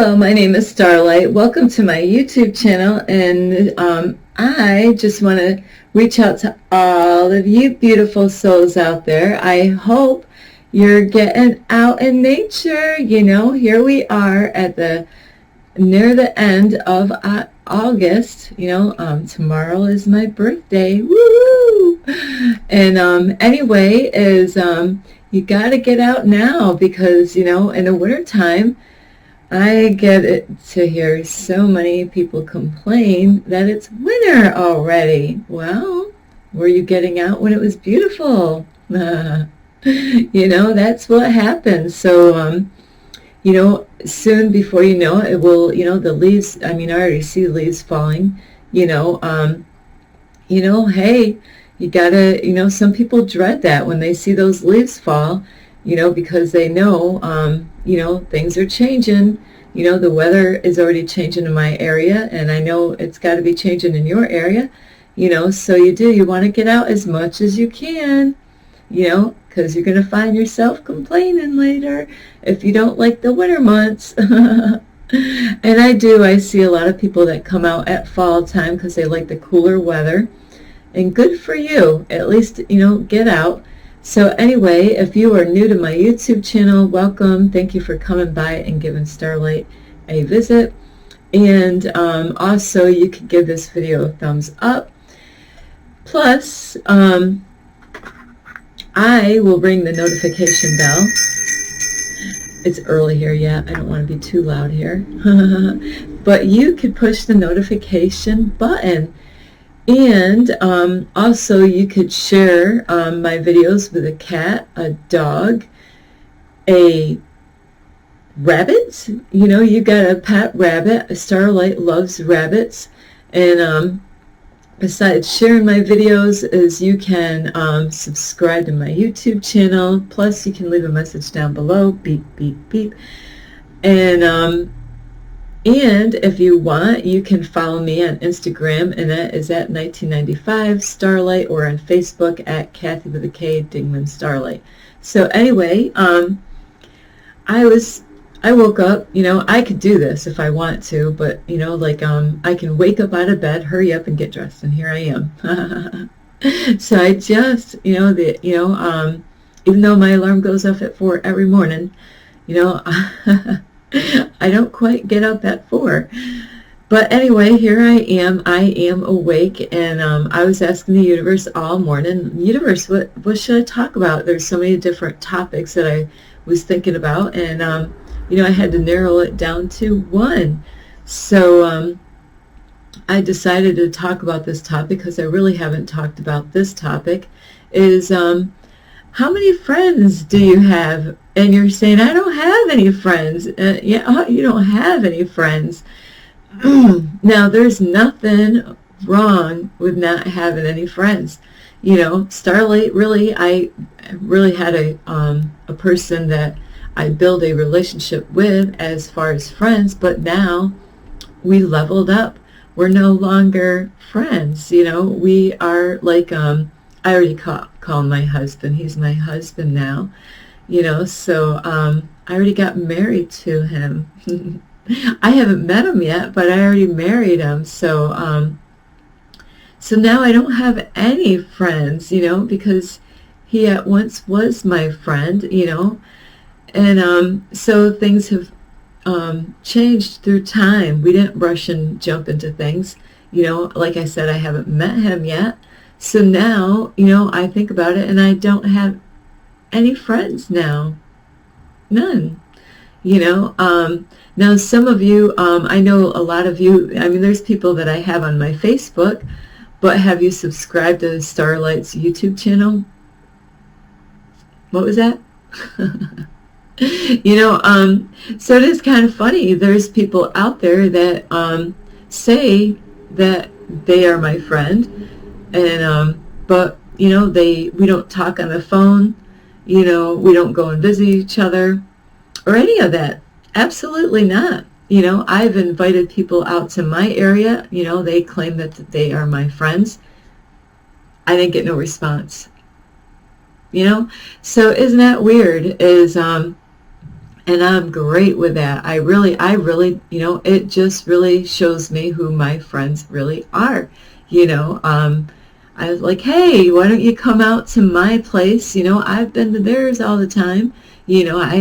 Hello, my name is Starlight. Welcome to my YouTube channel, and I just want to reach out to all of you beautiful souls out there. I hope you're getting out in nature. You know, here we are at near the end of August. Tomorrow is my birthday. Woo! And anyway, you got to get out now because, in the wintertime, I get it to hear so many people complain that it's winter already. Well, were you getting out when it was beautiful? That's what happens. So, soon before you know it, will, the leaves, I already see the leaves falling, hey, you gotta, some people dread that when they see those leaves fall, because they know, things are changing. The weather is already changing in my area, and I know it's got to be changing in your area, so you want to get out as much as you can, because you're going to find yourself complaining later if you don't like the winter months. And I see a lot of people that come out at fall time because they like the cooler weather, and good for you. At least, get out. So anyway, if you are new to my YouTube channel, welcome. Thank you for coming by and giving Starlight a visit. And also, you can give this video a thumbs up. Plus, I will ring the notification bell. It's early here yet. I don't want to be too loud here. But you could push the notification button. And also you could share my videos with a cat, a dog, a rabbit. You got a pet rabbit. Starlight loves rabbits. And besides sharing my videos, you can subscribe to my YouTube channel. Plus you can leave a message down below. Beep, beep, beep. And if you want, you can follow me on Instagram, and that is at 1995 Starlight, or on Facebook at Kathy with a K Dingman Starlight. So anyway, I woke up. I could do this if I want to, but I can wake up out of bed, hurry up, and get dressed, and here I am. So I just, even though my alarm goes off at 4 every morning, I don't quite get up at 4. But anyway, here I am. I am awake, and I was asking the universe all morning, universe, what should I talk about? There's so many different topics that I was thinking about, and, I had to narrow it down to one. So I decided to talk about this topic because I really haven't talked about this topic, is how many friends do you have? And you're saying, I don't have any friends. Yeah, you don't have any friends. Now, there's nothing wrong with not having any friends. Starlight, I really had a person that I built a relationship with as far as friends, but now we leveled up. We're no longer friends. We are like, I already call my husband. He's my husband now. So I already got married to him. I haven't met him yet, but I already married him. So so now I don't have any friends, because he at once was my friend, and so things have changed through time. We didn't rush and jump into things, like I said, I haven't met him yet. So now, I think about it, and I don't have any friends now. None. Now some of you, I know a lot of you, there's people that I have on my Facebook, but have you subscribed to Starlight's YouTube channel? What was that? So it is kind of funny. There's people out there that say that they are my friend, and but we don't talk on the phone. We don't go and visit each other or any of that. Absolutely not. I've invited people out to my area. They claim that they are my friends. I didn't get no response. So isn't that weird? And I'm great with that. I really, it just really shows me who my friends really are. I was like, hey, why don't you come out to my place? I've been to theirs all the time. Gone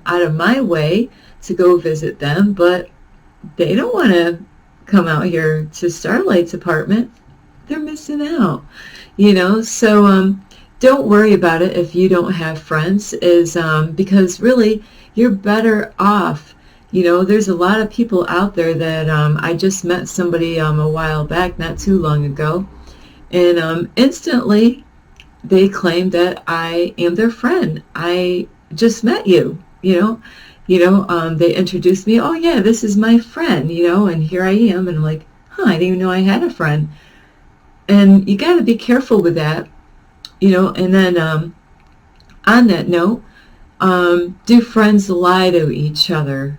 out of my way to go visit them, but they don't want to come out here to Starlight's apartment. They're missing out. So don't worry about it if you don't have friends, because really you're better off. There's a lot of people out there that I just met somebody a while back, not too long ago, and instantly they claim that I am their friend. I just met you. They introduced me. Oh yeah, this is my friend. And here I am, and I'm like, I didn't even know I had a friend. And you got to be careful with that. And then on that note, do friends lie to each other?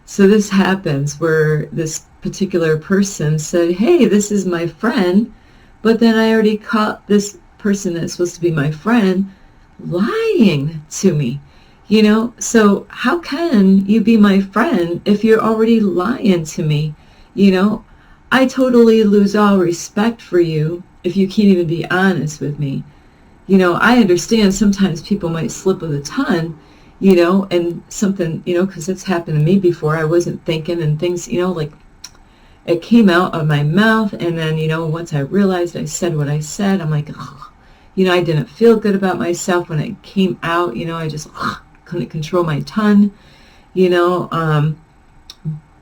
So this happens where this particular person said, hey, this is my friend, but then I already caught this person that's supposed to be my friend lying to me. So how can you be my friend if you're already lying to me? I totally lose all respect for you if you can't even be honest with me. I understand sometimes people might slip with a tongue, and something, because it's happened to me before. I wasn't thinking, and things, like it came out of my mouth, and then, once I realized I said what I said, I'm like, ugh. I didn't feel good about myself when it came out. I just couldn't control my tongue,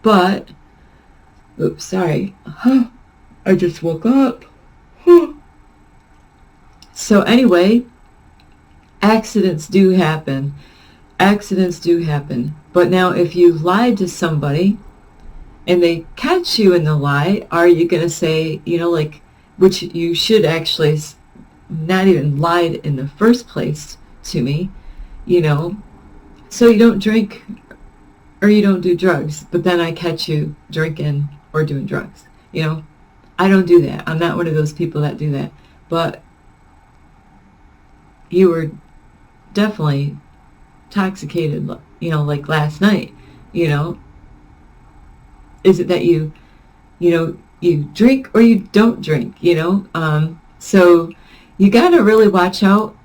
but, oops, sorry. I just woke up. So anyway, accidents do happen. Accidents do happen. But now if you lied to somebody and they catch you in the lie, are you going to say, which you should actually not even lied in the first place to me, so you don't drink or you don't do drugs, but then I catch you drinking or doing drugs. I don't do that. I'm not one of those people that do that. But you were definitely intoxicated, like last night. Is it that you drink or you don't drink? So you got to really watch out.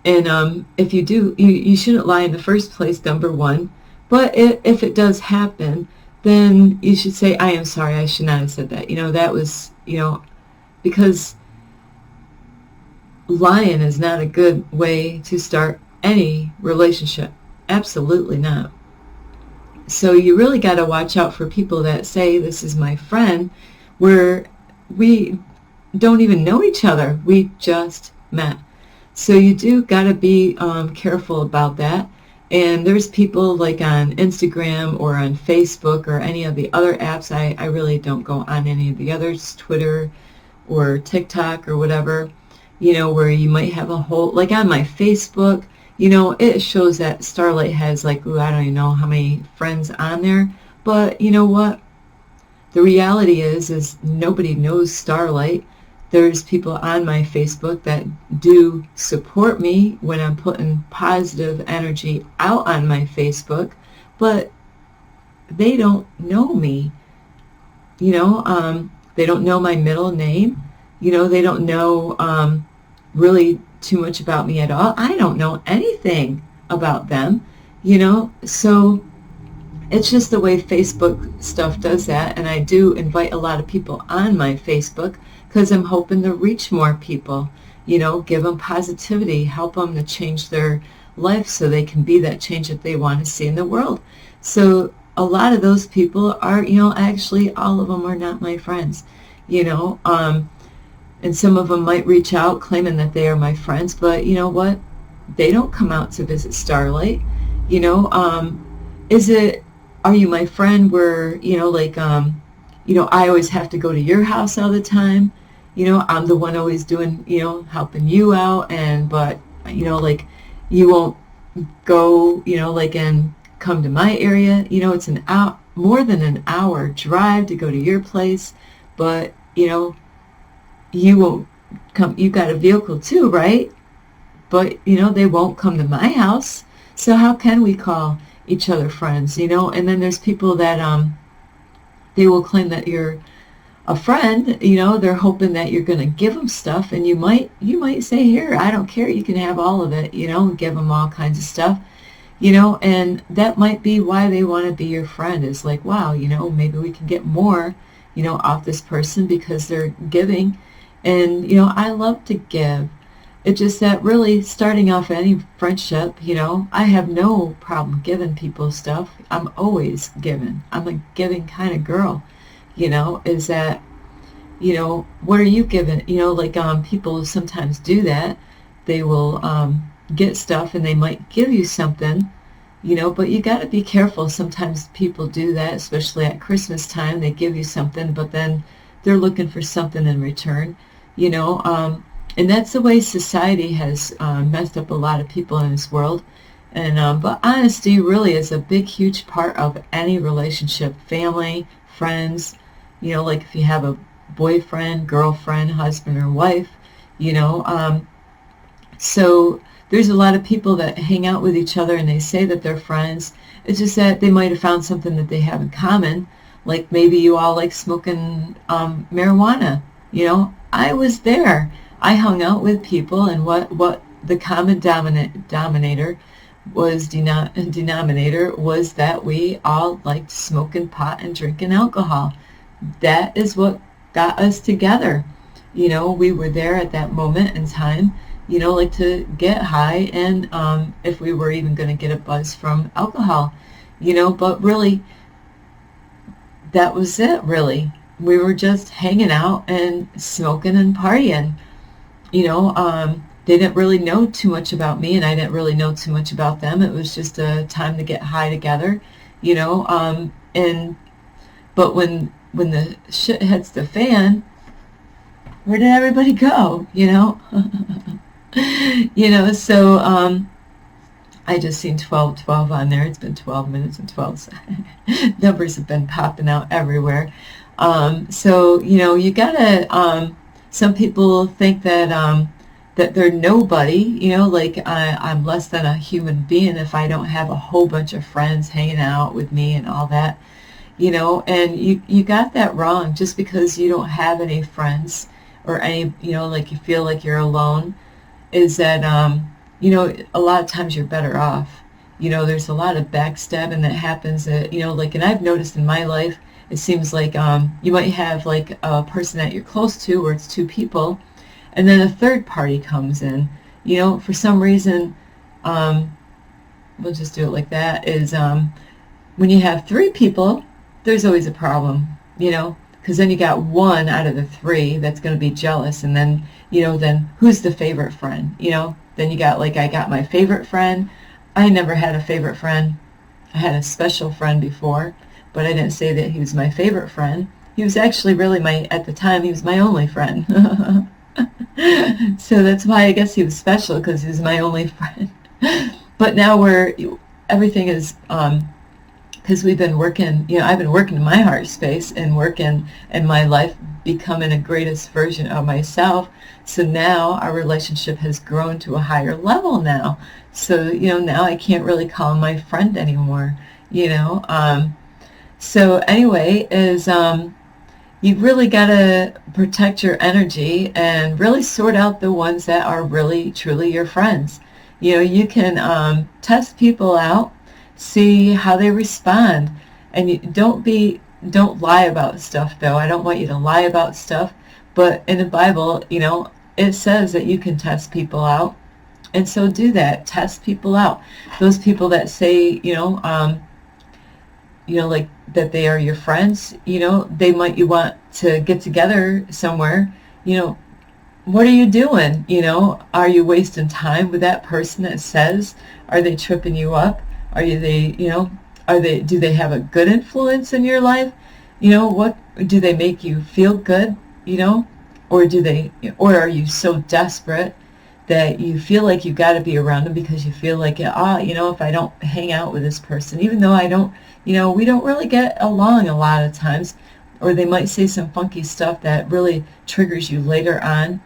And if you do, you shouldn't lie in the first place, number one. But if it does happen, then you should say, I am sorry, I should not have said that. That was, because lying is not a good way to start any relationship. Absolutely not. So you really got to watch out for people that say, this is my friend, where we don't even know each other. We just met. So you do got to be careful about that. And there's people like on Instagram or on Facebook or any of the other apps. I really don't go on any of the others, Twitter or TikTok or whatever, where you might have a whole, like on my Facebook, it shows that Starlight has like, I don't even know how many friends on there. But you know what? The reality is nobody knows Starlight. There's people on my Facebook that do support me when I'm putting positive energy out on my Facebook, but they don't know me. They don't know my middle name. They don't know really too much about me at all. I don't know anything about them, so it's just the way Facebook stuff does that. And I do invite a lot of people on my Facebook because I'm hoping to reach more people, give them positivity, help them to change their life so they can be that change that they want to see in the world. So a lot of those people are, actually all of them are not my friends, and some of them might reach out claiming that they are my friends, but you know what? They don't come out to visit Starlight. Are you my friend where, I always have to go to your house all the time? I'm the one always doing, helping you out, but you won't go, and come to my area. It's more than an hour drive to go to your place, but, you won't come. You got a vehicle too, right? But, they won't come to my house. So how can we call each other friends, you know? And then there's people that they will claim that you're a friend, you know, they're hoping that you're going to give them stuff, and you might say, here, I don't care, you can have all of it, you know, and give them all kinds of stuff, you know, and that might be why they want to be your friend, is like, wow, you know, maybe we can get more, you know, off this person because they're giving. And, you know, I love to give. It's just that really starting off any friendship, you know, I have no problem giving people stuff. I'm always giving. I'm a giving kind of girl, you know, is that, you know, what are you giving? You know, like people sometimes do that. They will get stuff and they might give you something, you know, but you got to be careful. Sometimes people do that, especially at Christmas time. They give you something, but then they're looking for something in return, you know. And that's the way society has messed up a lot of people in this world. And but honesty really is a big, huge part of any relationship, family, friends, you know, like if you have a boyfriend, girlfriend, husband, or wife, you know. So there's a lot of people that hang out with each other and they say that they're friends. It's just that they might have found something that they have in common. Like maybe you all like smoking marijuana. You know, I was there. I hung out with people, and what the common denominator was that we all liked smoking pot and drinking alcohol. That is what got us together. You know, we were there at that moment in time, you know, like to get high, and if we were even going to get a buzz from alcohol, you know, but really that was it, really. We were just hanging out and smoking and partying. You know, they didn't really know too much about me, and I didn't really know too much about them. It was just a time to get high together, you know. But when the shit hits the fan, where did everybody go? You know, you know. So I just seen 12:12 on there. It's been 12 minutes and 12 seconds. Numbers have been popping out everywhere. So you know, you gotta. Some people think that that they're nobody, you know, like I'm less than a human being if I don't have a whole bunch of friends hanging out with me and all that, you know, and you got that wrong. Just because you don't have any friends or any, you know, like you feel like you're alone, is that, you know, a lot of times you're better off. You know, there's a lot of backstabbing that happens that, you know, like, and I've noticed in my life, it seems like you might have like a person that you're close to, where it's two people, and then a third party comes in. You know, for some reason, we'll just do it like that, is when you have three people, there's always a problem, you know, because then you got one out of the three that's going to be jealous, and then, you know, then who's the favorite friend, you know? Then you got, like, I got my favorite friend. I never had a favorite friend. I had a special friend before, but I didn't say that he was my favorite friend. He was actually really at the time, he was my only friend. So that's why I guess he was special, because he was my only friend. But now everything is, because we've been working, you know, I've been working in my heart space and working in my life, becoming a greatest version of myself. So now our relationship has grown to a higher level now. So, you know, now I can't really call him my friend anymore, you know. So anyway, you've really got to protect your energy and really sort out the ones that are really, truly your friends. You know, you can test people out, see how they respond, and don't lie about stuff, though. I don't want you to lie about stuff, but in the Bible, you know, it says that you can test people out, and so do that. Test people out. Those people that say, you know, like that they are your friends, you know, you want to get together somewhere, you know, what are you doing? You know, are you wasting time with that person that says, are they tripping you up? Do they have a good influence in your life? You know, do they make you feel good, you know, or are you so desperate that you feel like you got to be around them because you feel like, you know, if I don't hang out with this person, even though I don't, you know, we don't really get along a lot of times, or they might say some funky stuff that really triggers you later on.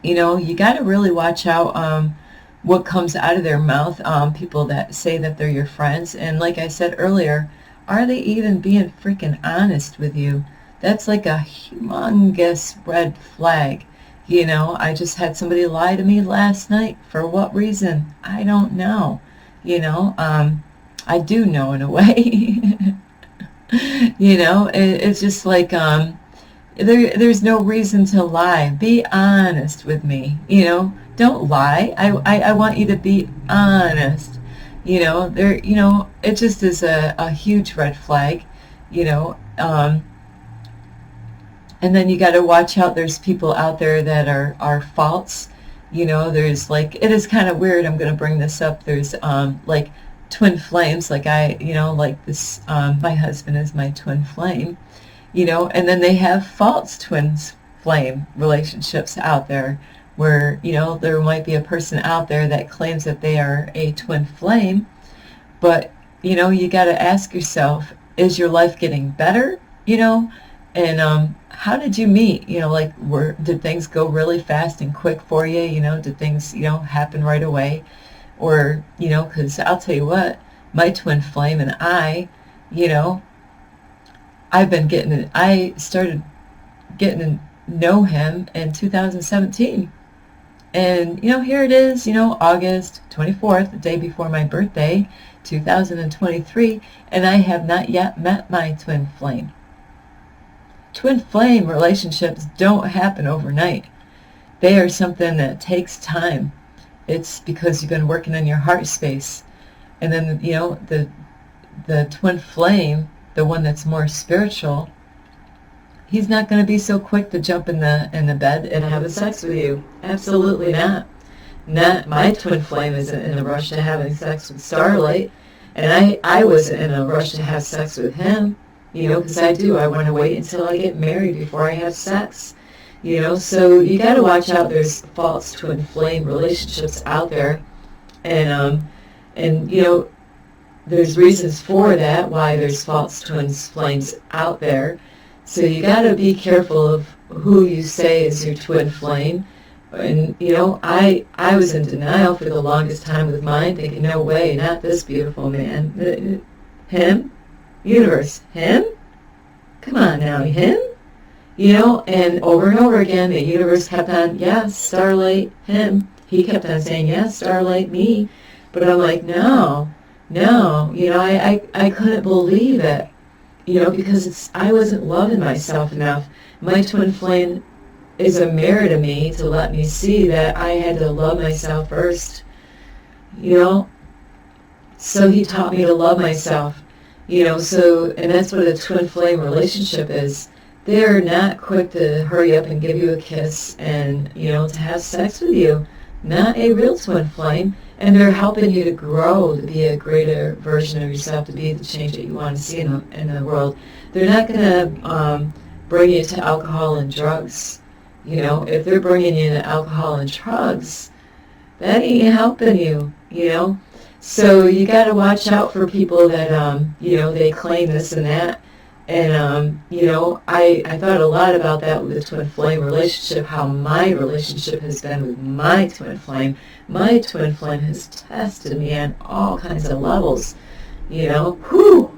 You know, you got to really watch out what comes out of their mouth, people that say that they're your friends. And like I said earlier, are they even being freaking honest with you? That's like a humongous red flag. You know, I just had somebody lie to me last night. For what reason? I don't know. You know, I do know in a way. You know, it's just like, there's no reason to lie. Be honest with me. You know, don't lie. I want you to be honest. You know, it just is a huge red flag, you know. And then you got to watch out. There's people out there that are false. You know, there's like, it is kind of weird. I'm going to bring this up. There's like twin flames. Like like this, my husband is my twin flame, you know, and then they have false twin flame relationships out there where, you know, there might be a person out there that claims that they are a twin flame, but, you know, you got to ask yourself, is your life getting better, you know, and how did you meet, you know, like, did things go really fast and quick for you, you know, did things, you know, happen right away, or, you know, because I'll tell you what, my twin flame and I, you know, I started getting to know him in 2017. And, you know, here it is, you know, August 24th, the day before my birthday, 2023, and I have not yet met my twin flame. Twin flame relationships don't happen overnight. They are something that takes time. It's because you've been working on your heart space. And then, you know, the twin flame, the one that's more spiritual, he's not going to be so quick to jump in the bed and have sex with you. Absolutely not. Not my twin flame isn't in a rush to having sex with Starlight, and I wasn't in a rush to have sex with him. You know, because I want to wait until I get married before I have sex. You know, so you got to watch out. There's false twin flame relationships out there, and you know, there's reasons for that, why there's false twin flames out there. So you got to be careful of who you say is your twin flame. And, you know, I was in denial for the longest time with mine, thinking, no way, not this beautiful man. Him? Universe, him? Come on now, him? You know, and over again, the universe kept on, yes, Starlight, him. He kept on saying, yes, Starlight, me. But I'm like, no, you know, I couldn't believe it, you know, because I wasn't loving myself enough. My twin flame is a mirror to me to let me see that I had to love myself first, you know. So he taught me to love myself. You know, so, and that's what a twin flame relationship is. They're not quick to hurry up and give you a kiss and, you know, to have sex with you. Not a real twin flame. And they're helping you to grow, to be a greater version of yourself, to be the change that you want to see in the world. They're not going to bring you to alcohol and drugs. You know, if they're bringing you to alcohol and drugs, that ain't helping you, you know. So you got to watch out for people that, you know, they claim this and that. And, you know, I thought a lot about that with the twin flame relationship, how my relationship has been with my twin flame. My twin flame has tested me on all kinds of levels, you know. Whew!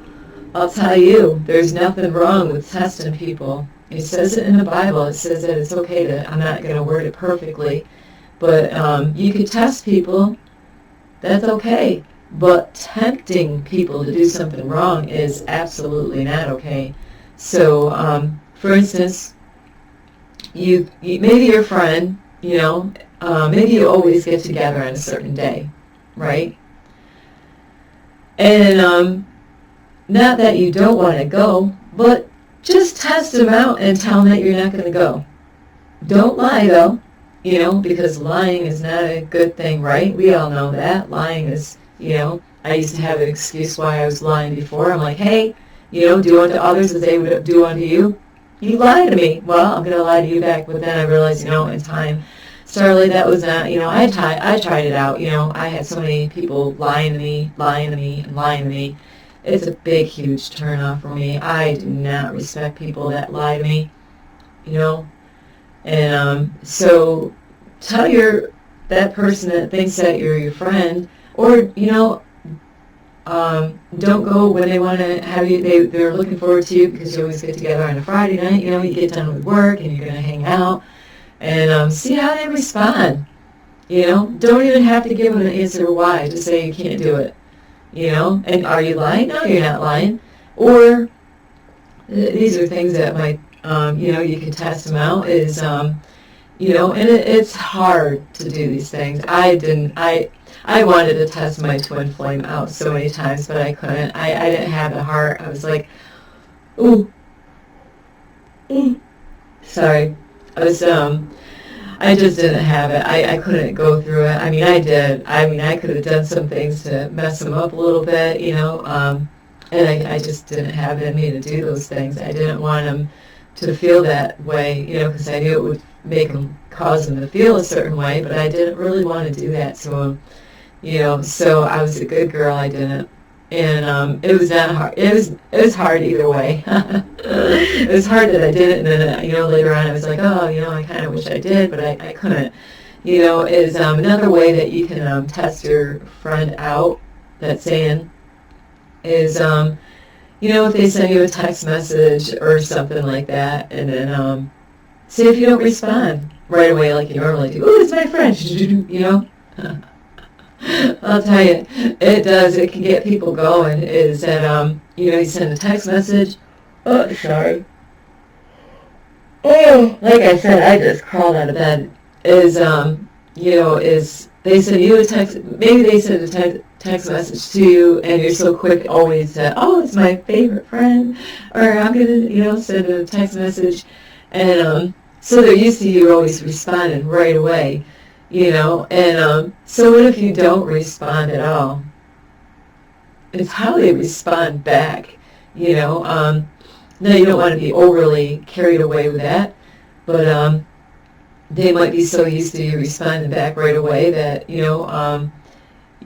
I'll tell you, there's nothing wrong with testing people. It says it in the Bible. It says that it's okay to, I'm not going to word it perfectly, but you could test people. That's okay. But tempting people to do something wrong is absolutely not okay. So, for instance, you maybe your friend, you know, maybe you always get together on a certain day, right? And not that you don't want to go, but just test them out and tell them that you're not going to go. Don't lie, though. You know, because lying is not a good thing, right? We all know that. Lying is, you know, I used to have an excuse why I was lying before. I'm like, hey, you know, do unto others as they would do unto you. You lie to me. Well, I'm going to lie to you back. But then I realized, you know, in time, Starly, that was not, you know, I tried it out. You know, I had so many people lying to me. It's a big, huge turnoff for me. I do not respect people that lie to me, you know. And so tell that person that thinks that you're your friend, or, you know, don't go when they want to have you, they're looking forward to you because you always get together on a Friday night, you know, you get done with work and you're going to hang out, and see how they respond. You know, don't even have to give them an answer why, just say you can't do it. You know, and are you lying? No, you're not lying. Or these are things that might, you know, you can test them out, is, you know, and it's hard to do these things. I wanted to test my twin flame out so many times, but I couldn't. I didn't have the heart. I was like, ooh, sorry. I just didn't have it. I couldn't go through it. I mean, I did. I mean, I could have done some things to mess them up a little bit, you know, and I just didn't have it in me to do those things. I didn't want them to feel that way, you know, because I knew it would cause them to feel a certain way, but I didn't really want to do that to them, you know. So I was a good girl. I didn't. And it was not hard. It was hard either way. It was hard that I did it, and then, you know, later on I was like, oh, you know, I kind of wish I did, but I couldn't. You know, is another way that you can test your friend out, that's saying, is, you know, if they send you a text message or something like that, and then see if you don't respond right away like you normally do. Ooh, it's my friend, you know. I'll tell you, it does. It can get people going. Is that, you know, you send a text message. Oh, sorry. Oh, like I said, I just crawled out of bed. Is, you know, is they send you a text. Maybe they send a text message to you, and you're so quick always to, oh, it's my favorite friend, or I'm gonna, you know, send a text message, and so they're used to you always responding right away. You know, and so what if you don't respond at all? It's how they respond back, you know. Now, you don't want to be overly carried away with that, but they might be so used to you responding back right away that, you know,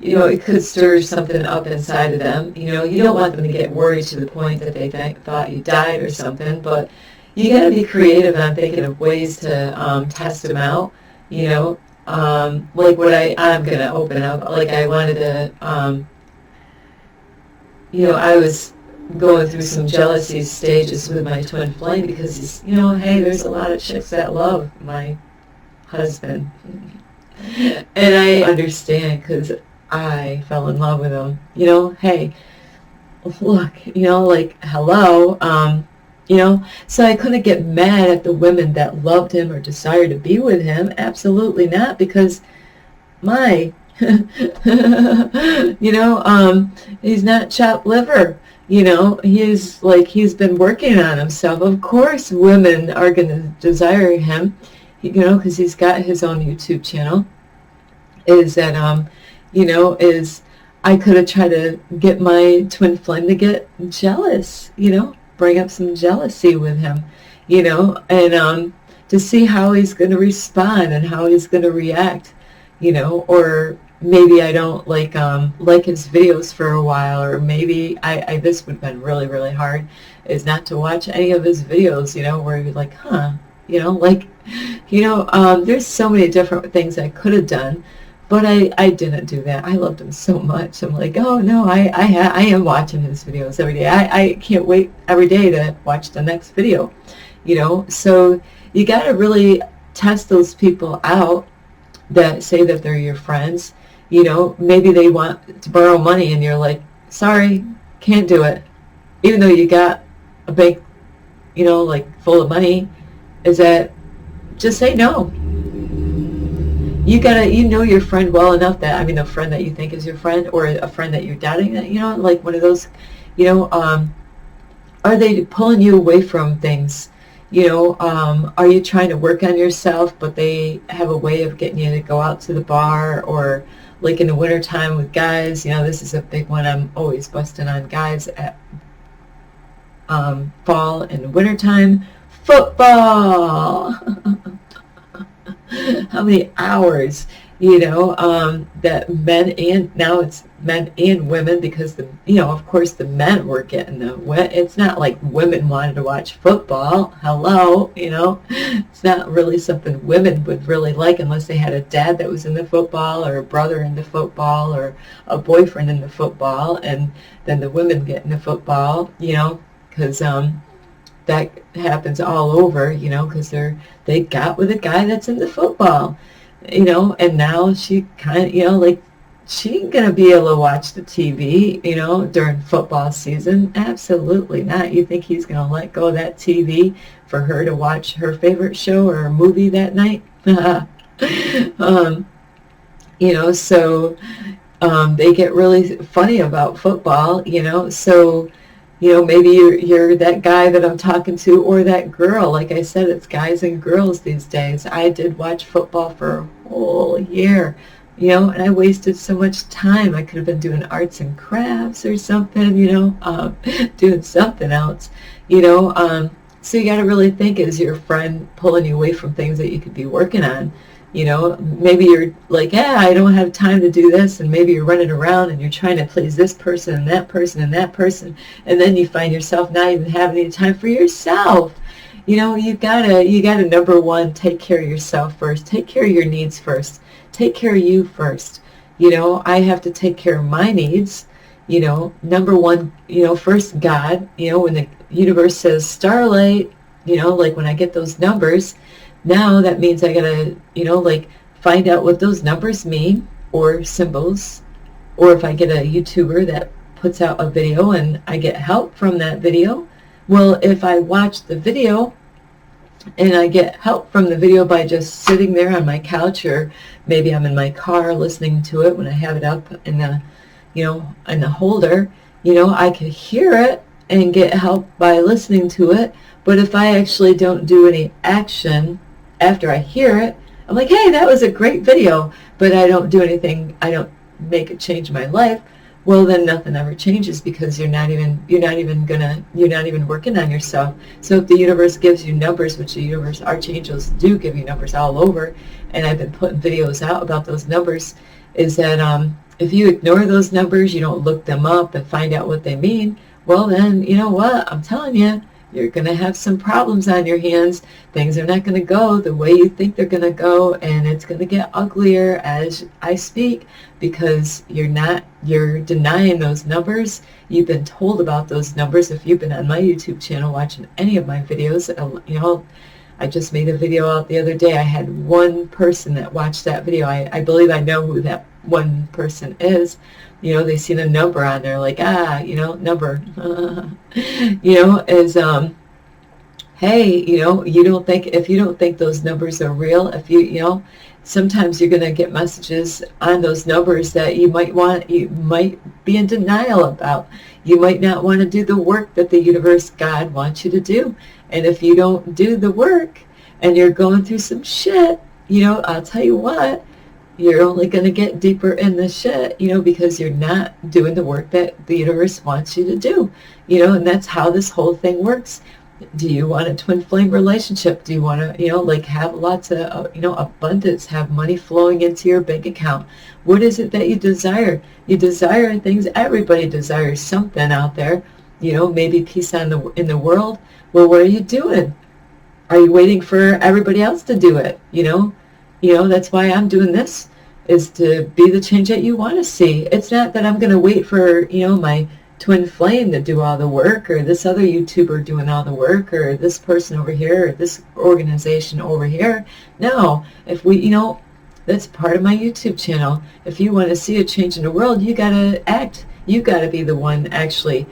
it could stir something up inside of them. You know, you don't want them to get worried to the point that they thought you died or something, but you got to be creative on thinking of ways to test them out, you know. Like what I'm going to open up, like I wanted to, you know, I was going through some jealousy stages with my twin flame because, you know, hey, there's a lot of chicks that love my husband. And I understand because I fell in love with him. You know, hey, look, you know, like, hello, you know, so I couldn't get mad at the women that loved him or desired to be with him. Absolutely not, because you know, he's not chopped liver. You know, he's been working on himself. Of course, women are going to desire him, you know, because he's got his own YouTube channel. Is that, you know, is I could have tried to get my twin flame to get jealous, you know, bring up some jealousy with him, you know, and to see how he's going to respond and how he's going to react, you know, or maybe I don't like his videos for a while, or maybe I this would have been really, really hard, is not to watch any of his videos, you know, where you're like, huh, you know, like, you know, there's so many different things I could have done. But I didn't do that. I loved him so much. I'm like, oh, no, I am watching his videos every day. I can't wait every day to watch the next video, you know. So you got to really test those people out that say that they're your friends. You know, maybe they want to borrow money and you're like, sorry, can't do it. Even though you got a bank, you know, like full of money, is that just say no. You know your friend well enough that, I mean, a friend that you think is your friend, or a friend that you're doubting, that, you know, like one of those, you know, are they pulling you away from things? You know, are you trying to work on yourself, but they have a way of getting you to go out to the bar, or like in the wintertime with guys, you know, this is a big one. I'm always busting on guys at fall and wintertime. Football! How many hours that men, and now it's men and women, because of course the men were getting it's not like women wanted to watch football. Hello, it's not really something women would really like unless they had a dad that was into football, or a brother into football, or a boyfriend into football, and then the women get into football, because that happens all over, because they got with a guy that's into football, and now she kind of, like, she ain't gonna be able to watch the TV, during football season. Absolutely not. You think he's gonna let go of that TV for her to watch her favorite show or a movie that night? So they get really funny about football, so maybe you're that guy that I'm talking to, or that girl. Like I said, it's guys and girls these days. I did watch football for a whole year, and I wasted so much time. I could have been doing arts and crafts or something, doing something else, so you got to really think, is your friend pulling you away from things that you could be working on? Maybe you're like, yeah, I don't have time to do this, and maybe you're running around and you're trying to please this person and that person and that person, and then you find yourself not even having any time for yourself. You gotta number one, take care of yourself first. Take care of your needs first. Take care of you first. I have to take care of my needs. Number one, first God. When the universe says starlight, like when I get those numbers, now that means I gotta, like, find out what those numbers mean, or symbols, or if I get a YouTuber that puts out a video and I get help from that video, well, if I watch the video and I get help from the video by just sitting there on my couch, or maybe I'm in my car listening to it when I have it up in the, in the holder, I can hear it and get help by listening to it. But if I actually don't do any action after I hear it, I'm like, hey, that was a great video, but I don't do anything, I don't make it change my life, well, then nothing ever changes, because you're not even working on yourself. So if the universe gives you numbers, which the universe archangels do give you numbers all over, and I've been putting videos out about those numbers, is that if you ignore those numbers, you don't look them up and find out what they mean, well, then, you know what, I'm telling you, you're going to have some problems on your hands. Things are not going to go the way you think they're going to go, and it's going to get uglier as I speak, because you're denying those numbers. You've been told about those numbers. If you've been on my YouTube channel watching any of my videos, I just made a video out the other day. I had one person that watched that video. I believe I know who that one person is. They seen a number on there, like, number, is, hey, you don't think, if you don't think those numbers are real, if you, sometimes you're going to get messages on those numbers that you might be in denial about. You might not want to do the work that the universe, God, wants you to do. And if you don't do the work and you're going through some shit, I'll tell you what, you're only going to get deeper in the shit, because you're not doing the work that the universe wants you to do, and that's how this whole thing works. Do you want a twin flame relationship? Do you want to, like, have lots of, abundance, have money flowing into your bank account? What is it that you desire? You desire things. Everybody desires something out there, maybe peace in the world. Well, what are you doing? Are you waiting for everybody else to do it? That's why I'm doing this, is to be the change that you want to see. It's not that I'm going to wait for, my twin flame to do all the work, or this other YouTuber doing all the work, or this person over here, or this organization over here. No, if we, that's part of my YouTube channel. If you want to see a change in the world, you got to act. You got to be the one actually.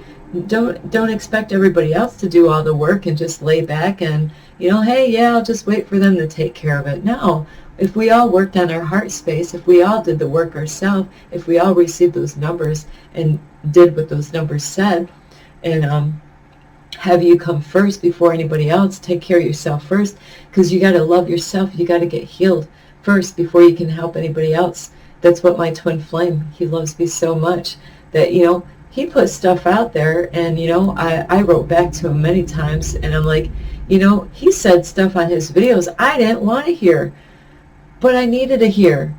Don't expect everybody else to do all the work and just lay back and, hey, yeah, I'll just wait for them to take care of it. No. If we all worked on our heart space, if we all did the work ourselves, if we all received those numbers and did what those numbers said, and have you come first before anybody else, take care of yourself first, because you got to love yourself. You got to get healed first before you can help anybody else. That's what my twin flame, he loves me so much that, he put stuff out there, and, I wrote back to him many times, and I'm like, he said stuff on his videos I didn't want to hear, but I needed to hear.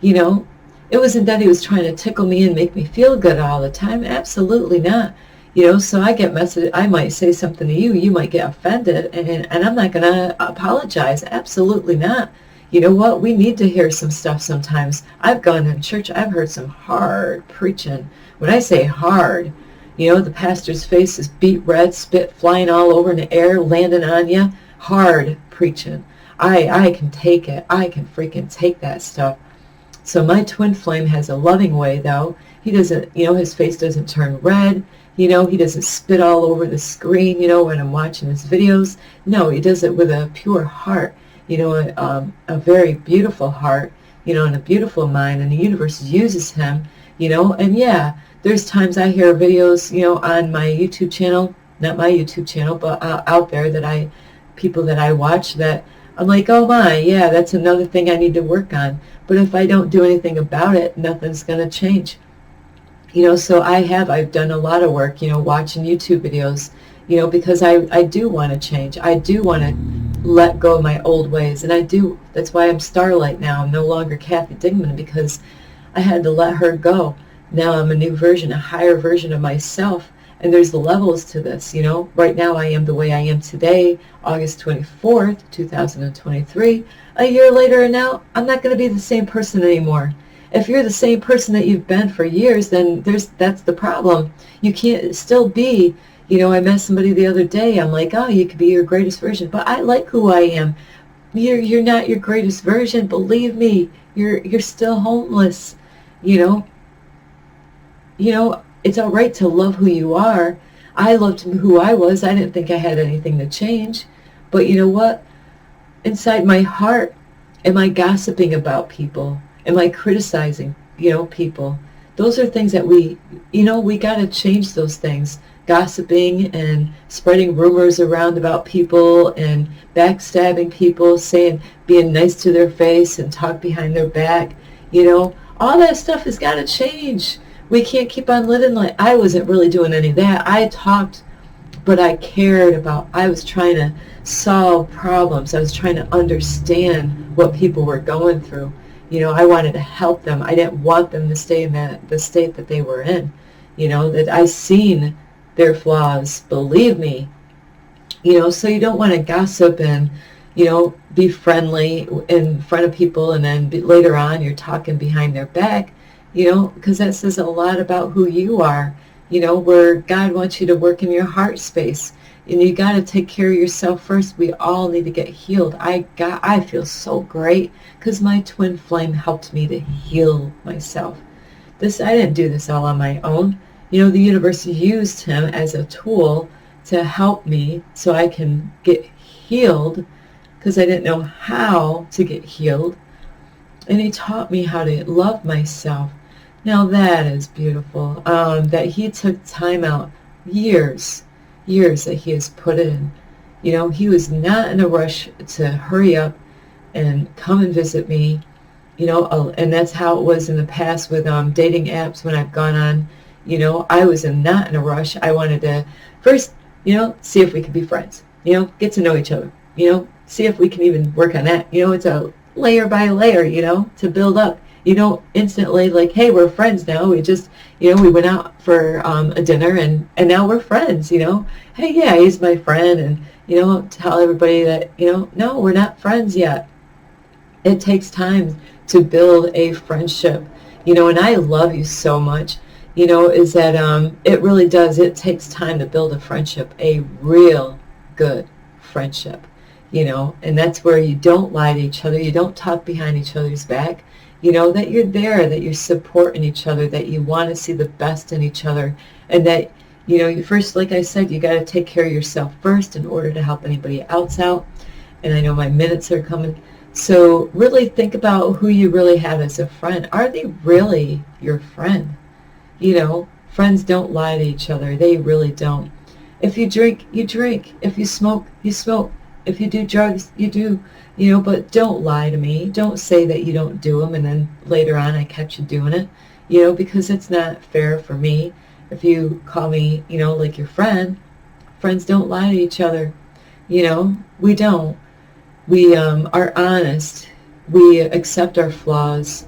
You know, it wasn't that he was trying to tickle me and make me feel good all the time. Absolutely not. You know, so I get message. I might say something to you. You might get offended, and I'm not going to apologize. Absolutely not. You know what? We need to hear some stuff sometimes. I've gone in church. I've heard some hard preaching. When I say hard, you know, the pastor's face is beet red, spit flying all over in the air, landing on you. Hard preaching. I can take it. I can freaking take that stuff. So my twin flame has a loving way, though. He doesn't, you know, his face doesn't turn red. You know, he doesn't spit all over the screen, you know, when I'm watching his videos. No, he does it with a pure heart, you know, a very beautiful heart, you know, and a beautiful mind, and the universe uses him, you know. And yeah, there's times I hear videos, you know, on my YouTube channel, not my YouTube channel, but out there that people that I watch that I'm like, oh my, yeah, that's another thing I need to work on. But if I don't do anything about it, nothing's going to change. You know, so I've done a lot of work, you know, watching YouTube videos, you know, because I do want to change. I do want to let go of my old ways. And I do. That's why I'm Starlight now. I'm no longer Kathy Digman, because I had to let her go. Now I'm a new version, a higher version of myself. And there's levels to this, you know. Right now I am the way I am today, August 24th, 2023. A year later now, I'm not going to be the same person anymore. If you're the same person that you've been for years, then that's the problem. You can't still be, you know, I met somebody the other day. I'm like, oh, you could be your greatest version. But I like who I am. You're not your greatest version. Believe me, you're still homeless, you know. You know, it's all right to love who you are. I loved who I was. I didn't think I had anything to change. But you know what? Inside my heart, am I gossiping about people? Am I criticizing, you know, people? Those are things that we got to change those things. Gossiping and spreading rumors around about people and backstabbing people, being nice to their face and talk behind their back. You know, all that stuff has got to change. We can't keep on living like, I wasn't really doing any of that. I talked, but I cared about, I was trying to solve problems. I was trying to understand what people were going through. You know, I wanted to help them. I didn't want them to stay in the state that they were in. You know, that I seen their flaws, believe me. You know, so you don't want to gossip and, you know, be friendly in front of people, and then later on you're talking behind their back. You know, because that says a lot about who you are, you know, where God wants you to work in your heart space. And you got to take care of yourself first. We all need to get healed. I feel so great because my twin flame helped me to heal myself. I didn't do this all on my own. You know, the universe used him as a tool to help me so I can get healed, because I didn't know how to get healed. And he taught me how to love myself. Now that is beautiful, that he took time out, years that he has put in. You know, he was not in a rush to hurry up and come and visit me, you know, and that's how it was in the past with dating apps when I've gone on. You know, I was not in a rush. I wanted to first, you know, see if we could be friends, you know, get to know each other, you know, see if we can even work on that. You know, it's a layer by layer, you know, to build up. You don't instantly like, hey, we're friends now. We just, you know, we went out for a dinner and now we're friends, you know. Hey, yeah, he's my friend, and, you know, tell everybody that, you know, no, we're not friends yet. It takes time to build a friendship, you know, and I love you so much, you know, is that it really does. It takes time to build a friendship, a real good friendship, you know, and that's where you don't lie to each other. You don't talk behind each other's back. You know, that you're there, that you're supporting each other, that you want to see the best in each other, and that, you know, you first, like I said, you got to take care of yourself first in order to help anybody else out. And I know my minutes are coming. So really think about who you really have as a friend. Are they really your friend? You know, friends don't lie to each other. They really don't. If you drink, you drink. If you smoke, you smoke. If you do drugs, you do. You know, but don't lie to me. Don't say that you don't do them and then later on I catch you doing it, you know, because it's not fair for me. If you call me, you know, like your friend, friends don't lie to each other. You know, we don't. We are honest. We accept our flaws.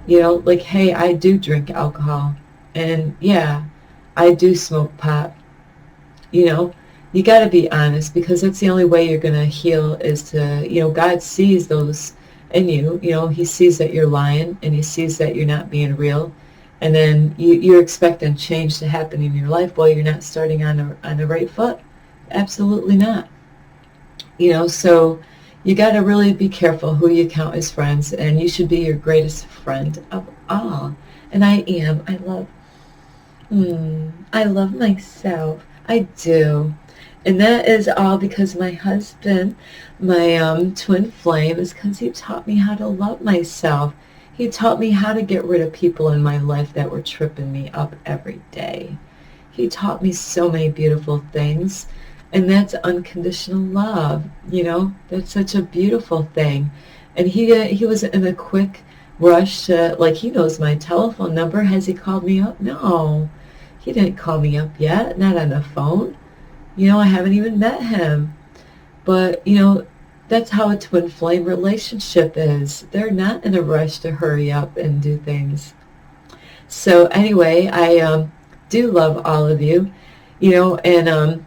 You know, like, hey, I do drink alcohol, and yeah, I do smoke pot. You know, you got to be honest, because that's the only way you're going to heal, is to, you know, God sees those in you. You know, he sees that you're lying, and he sees that you're not being real. And then you're expecting change to happen in your life while you're not starting on the right foot. Absolutely not. You know, so you got to really be careful who you count as friends, and you should be your greatest friend of all. And I am. I love myself. I do. And that is all because my husband, my twin flame, is because he taught me how to love myself. He taught me how to get rid of people in my life that were tripping me up every day. He taught me so many beautiful things. And that's unconditional love. You know, that's such a beautiful thing. And he was in a quick rush to, like, he knows my telephone number. Has he called me up? No. He didn't call me up yet, not on the phone. You know, I haven't even met him. But, you know, that's how a twin flame relationship is. They're not in a rush to hurry up and do things. So anyway, I do love all of you, you know, and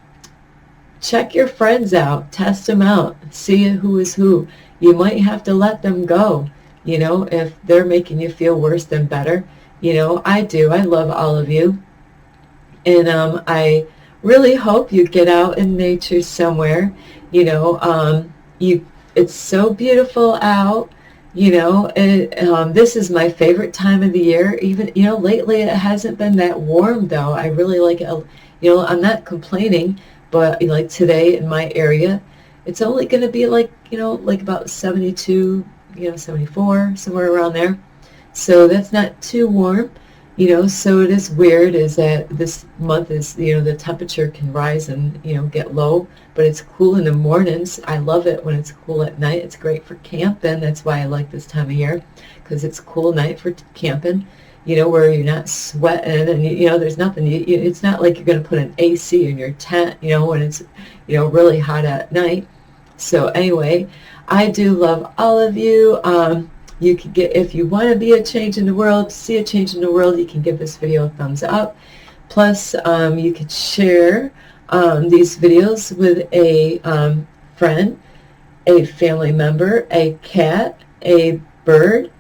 check your friends out, test them out, see who is who. You might have to let them go, you know, if they're making you feel worse than better. You know, I do. I love all of you. And I really hope you get out in nature somewhere. You know, it's so beautiful out. You know, this is my favorite time of the year. Even, you know, lately it hasn't been that warm, though. I really like it. You know, I'm not complaining, but like today in my area, it's only going to be like, you know, like about 72, you know, 74, somewhere around there. So that's not too warm. You know, so it is weird is that this month is, you know, the temperature can rise and, you know, get low, but it's cool in the mornings. I love it when it's cool at night. It's great for camping. That's why I like this time of year, because it's cool night for camping, you know, where you're not sweating and, you know, there's nothing, it's not like you're going to put an AC in your tent, you know, when it's, you know, really hot at night. So anyway, I do love all of you. You can get, if you want to be a change in the world, see a change in the world, you can give this video a thumbs up. Plus, you could share these videos with a friend, a family member, a cat, a bird,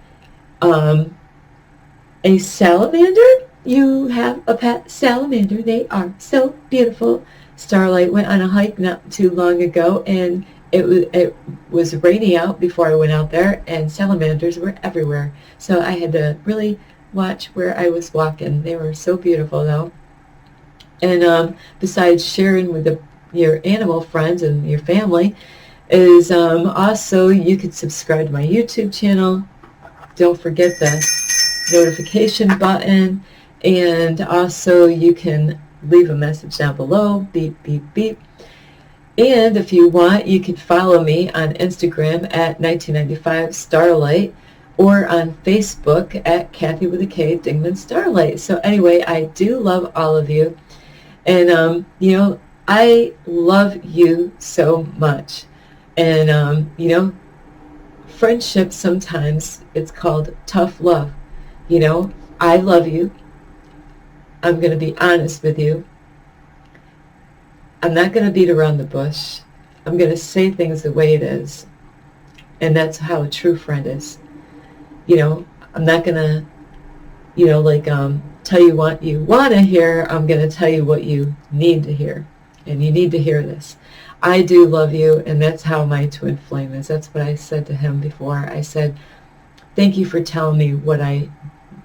a salamander. You have a pet salamander. They are so beautiful. Starlight went on a hike not too long ago, and it was rainy out before I went out there, and salamanders were everywhere. So I had to really watch where I was walking. They were so beautiful, though. And besides sharing with your animal friends and your family, is also you could subscribe to my YouTube channel. Don't forget the notification button, and also you can leave a message down below. Beep, beep, beep. And if you want, you can follow me on Instagram at 1995 Starlight, or on Facebook at Kathy with a K Dingman Starlight. So anyway, I do love all of you. And, you know, I love you so much. And, you know, friendship sometimes, it's called tough love. You know, I love you. I'm going to be honest with you. I'm not going to beat around the bush. I'm going to say things the way it is. And that's how a true friend is. You know, I'm not going to, you know, like tell you what you want to hear. I'm going to tell you what you need to hear. And you need to hear this. I do love you, and that's how my twin flame is. That's what I said to him before. I said, thank you for telling me what I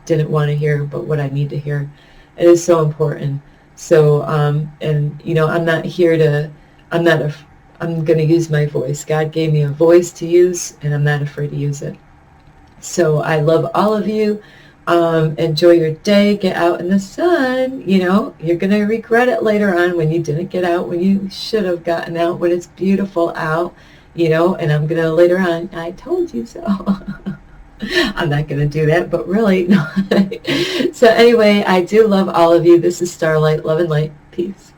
didn't want to hear, but what I need to hear. It is so important. So, and, you know, I'm not here to, I'm going to use my voice. God gave me a voice to use, and I'm not afraid to use it. So I love all of you. Enjoy your day. Get out in the sun. You know, you're going to regret it later on when you didn't get out, when you should have gotten out, when it's beautiful out, you know, and I'm going to later on, I told you so. I'm not going to do that, but really, no. So anyway, I do love all of you. This is Starlight, love and light. Peace.